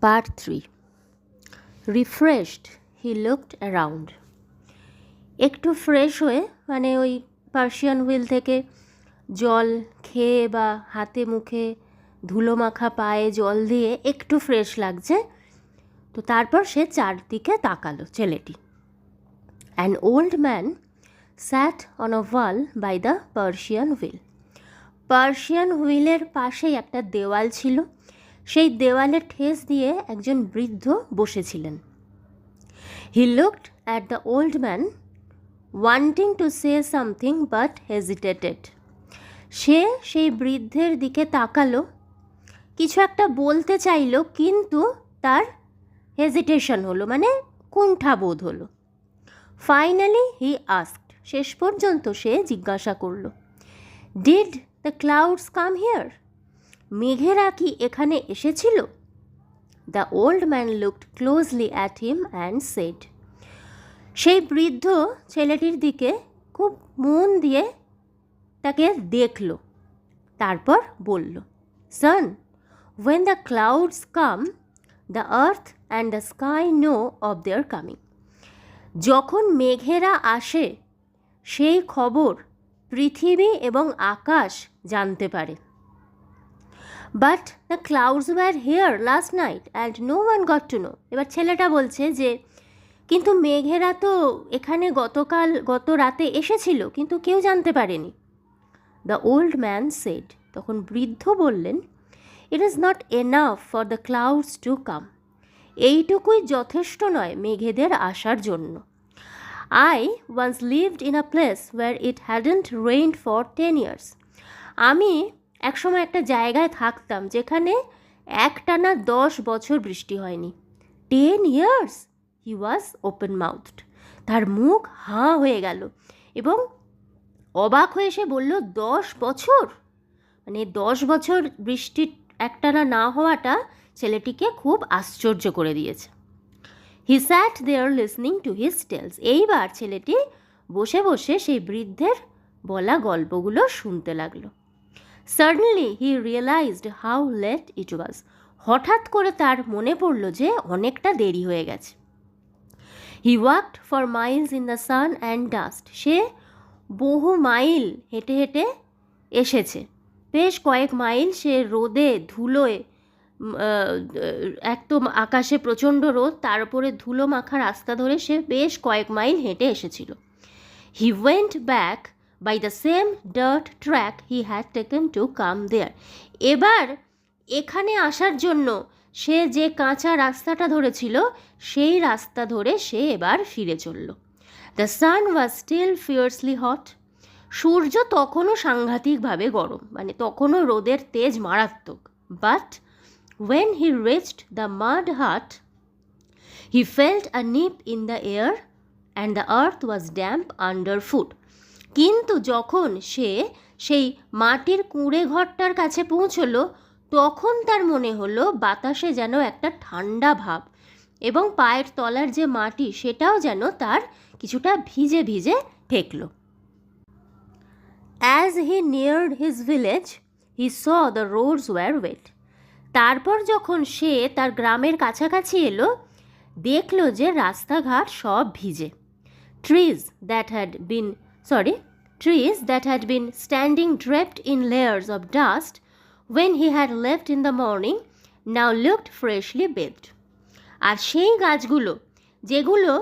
Part 3. Refreshed, he looked around. একটু fresh হয়ে মানে ওই পার্সিয়ান হুইল থেকে জল খেয়ে বা হাতে মুখে ধুলো মাখা পায়ে জল দিয়ে একটু ফ্রেশ লাগছে, তো তারপর সে চারদিকে তাকালো ছেলেটি। An old man sat on a wall by the Persian wheel. Persian হুইলের পাশেই একটা দেওয়াল ছিল, সেই দেওয়ালে ঠেস দিয়ে একজন বৃদ্ধ বসেছিলেন। He looked at the old man, wanting to say something but hesitated. সে সেই বৃদ্ধের দিকে তাকালো, কিছু একটা বলতে চাইলো, কিন্তু তার হেজিটেশন হলো, মানে কুণ্ঠাবোধ হলো। Finally he asked, শেষ পর্যন্ত সে জিজ্ঞাসা করলো, Did the clouds come here? মেঘেরা কি এখানে এসেছিল? The old man looked closely at him and said, সেই বৃদ্ধ ছেলেটির দিকে খুব মন দিয়ে তাকে দেখল, তারপর বলল, Son, when the clouds come, the earth and the sky know of their coming. যখন মেঘেরা আসে সেই খবর পৃথিবী এবং আকাশ জানতে পারে। But the clouds were here last night and no one got to know. এবার ছেলেটা বলছে যে কিন্তু মেঘেরা তো এখানে গত রাতে এসেছিল, কিন্তু কেউ জানতে পারেনি। The old man said, তখন বৃদ্ধ বললেন, It is not enough for the clouds to come. এইটুকুই যথেষ্ট নয় মেঘেদের আসার জন্য। I once lived in a place where it hadn't rained for 10 years. আমি একসময় একটা জায়গায় থাকতাম যেখানে একটানা 10 বছর বৃষ্টি হয়নি। 10 years? He was open mouthed. তার মুখ হাঁ হয়ে গেল এবং অবাক হয়ে সে বলল, 10 বছর? মানে 10 বছর বৃষ্টি একটানা না হওয়াটা ছেলেটিকে খুব আশ্চর্য করে দিয়েছে। He sat there listening to his tales. এইবার ছেলেটি বসে বসে সেই বৃদ্ধের বলা গল্পগুলো শুনতে লাগলো। Suddenly he realized how late it was. হঠাৎ করে তার মনে পড়ল যে অনেকটা দেরি হয়ে গেছে। He walked for miles in the sun and dust. সে বহু মাইল হেঁটে হেঁটে এসেছে, বেশ কয়েক মাইল সে রোদে ধুলোয়, এক তো আকাশে প্রচণ্ড রোদ, তার উপরে ধুলো মাখা রাস্তা ধরে সে বেশ কয়েক মাইল হেঁটে এসেছিল। He went back by the same dirt track he had taken to come there. এবার এখানে আসার জন্য সে যে কাঁচা রাস্তাটা ধরেছিল সেই রাস্তা ধরে সে এবার ফিরে চলল। The sun was still fiercely hot. সূর্য তখনও সাংঘাতিকভাবে গরম, মানে তখনও রোদের তেজ মারাত্মক। But when he reached the mud hut, he felt a nip in the air and the earth was damp underfoot. কিন্তু যখন সে সেই মাটির কুঁড়ে ঘরটার কাছে পৌঁছলো, তখন তার মনে হলো বাতাসে যেন একটা ঠান্ডা ভাব এবং পায়ের তলার যে মাটি সেটাও যেন তার কিছুটা ভিজে ভিজে ঠেকল। As he neared his village, he saw the roads were wet. তারপর যখন সে তার গ্রামের কাছাকাছি এলো, দেখল যে রাস্তাঘাট সব ভিজে। Trees that had been standing draped in layers of dust when he had left in the morning now looked freshly bathed. আর সেই গাছগুলো যেগুলো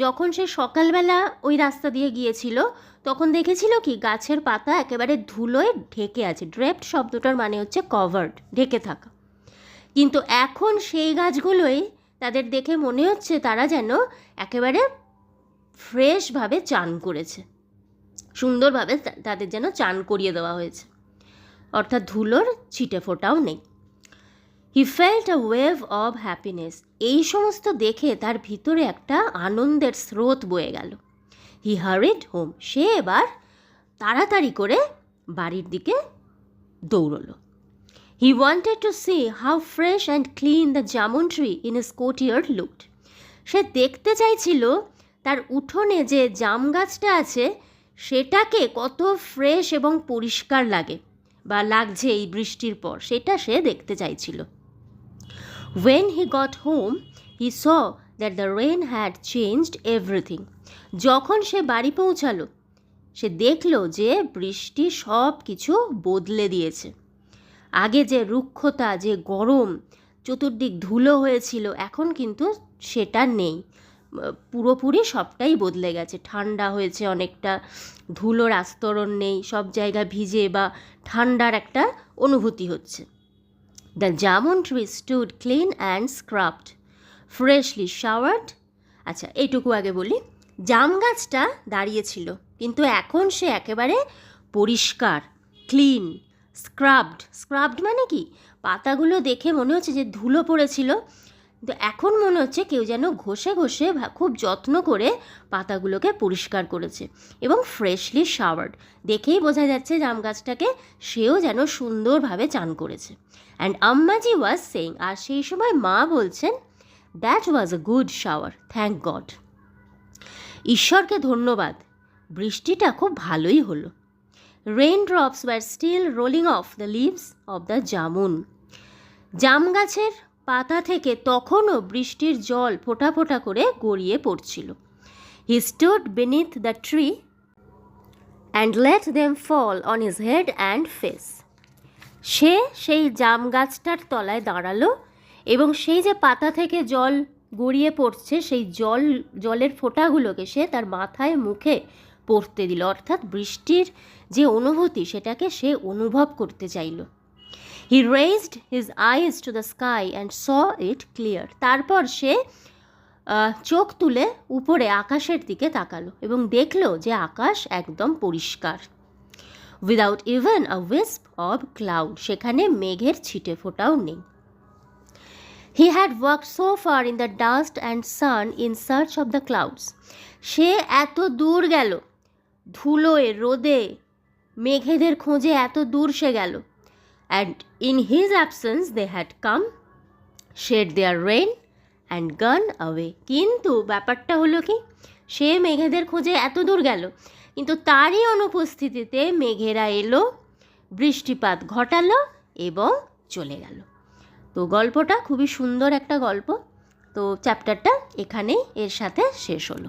যখন সে সকালবেলা ওই রাস্তা দিয়ে গিয়েছিল তখন দেখেছিল কি গাছের পাতা একেবারে ধুলোয় ঢেকে আছে। ড্রেপড শব্দটার মানে হচ্ছে কভার্ড, ঢেকে থাকা। কিন্তু এখন সেই গাছগুলোই তাদের দেখে মনে হচ্ছে তারা যেন একেবারে ফ্রেশভাবে চান করেছে, সুন্দরভাবে তাদের যেন চান করিয়ে দেওয়া হয়েছে, অর্থাৎ ধুলোর ছিটে ফোটাও নেই। He felt a wave of happiness. এই সমস্ত দেখে তার ভিতরে একটা আনন্দের স্রোত বয়ে গেল। He hurried home. সে এবার তাড়াতাড়ি করে বাড়ির দিকে দৌড়লো। He wanted to see how fresh and clean the jamun tree in his courtyard looked. সে দেখতে চাইছিল তার উঠোনে যে জাম গাছটা আছে সেটাকে কত ফ্রেশ এবং পরিষ্কার লাগে বা লাগছে এই বৃষ্টির পর, সেটা সে দেখতে চাইছিল। When he got home, he saw that the rain had changed everything. যখন সে বাড়ি পৌঁছালো, সে দেখল যে বৃষ্টি সব কিছু বদলে দিয়েছে। আগে যে রুক্ষতা, যে গরম, চতুর্দিক ধুলো হয়েছিল, এখন কিন্তু সেটা নেই। পুরোপুরি সবটাই বদলে গেছে। ঠান্ডা হয়েছে অনেকটা, ধুলোর আস্তরণ নেই, সব জায়গা ভিজে বা ঠান্ডার একটা অনুভূতি হচ্ছে। The jamun tree stood clean and scrubbed, freshly showered. আচ্ছা, এইটুকু আগে বলি। জাম গাছটা দাঁড়িয়েছিল, কিন্তু এখন সে একেবারে পরিষ্কার, ক্লিন, স্ক্রাবড মানে কি, পাতাগুলো দেখে মনে হচ্ছে যে ধুলো পড়েছিল, কিন্তু এখন মনে হচ্ছে কেউ যেন ঘষে ঘষে খুব যত্ন করে পাতাগুলোকে পরিষ্কার করেছে। এবং ফ্রেশলি শাওয়ার্ড, দেখেই বোঝা যাচ্ছে জাম গাছটাকে সেও যেন সুন্দরভাবে চান করেছে। অ্যান্ড আম্মাজি ওয়াজ সেইং, আর সেই সময় মা বলছেন, that was a good shower, thank God. ঈশ্বরকে ধন্যবাদ, বৃষ্টিটা খুব ভালোই হলো। Rain drops were still rolling off the leaves of the jamun, জাম গাছের পাতা থেকে তখনও বৃষ্টির জল ফোঁটা ফোঁটা করে গড়িয়ে পড়ছিল। He stood beneath the tree and let them fall on his head and face. সে সেই জাম গাছটার তলায় দাঁড়ালো এবং সেই যে পাতা থেকে জল গড়িয়ে পড়ছে, সেই জলের ফোঁটাগুলোকে সে তার মাথায় মুখে পড়তে দিল। অর্থাৎ বৃষ্টির যে অনুভূতি, সেটাকে সে অনুভব করতে চাইল। He raised his eyes to the sky and saw it clear. তারপর সে চোখ তুলে উপরে আকাশের দিকে তাকালো এবং দেখলো যে আকাশ একদম পরিষ্কার। Without even a wisp of cloud, সেখানে মেঘের ছিটে ফোঁটাও নেই। He had worked so far in the dust and sun in search of the clouds. সে এত দূর গেল, ধুলোয়, রোদে, মেঘেদের খোঁজে এত দূর সে গেল। And in his absence they had come, shed their rain and gone away. কিন্তু ব্যাপারটা হলো কি, সে মেঘেদের খোঁজে এত দূর গেল, কিন্তু তারই অনুপস্থিতিতে মেঘেরা এলো, বৃষ্টিপাত ঘটালো এবং চলে গেল। তো গল্পটা খুবই সুন্দর একটা গল্প। তো চ্যাপ্টারটা এখানেই এর সাথে শেষ হলো।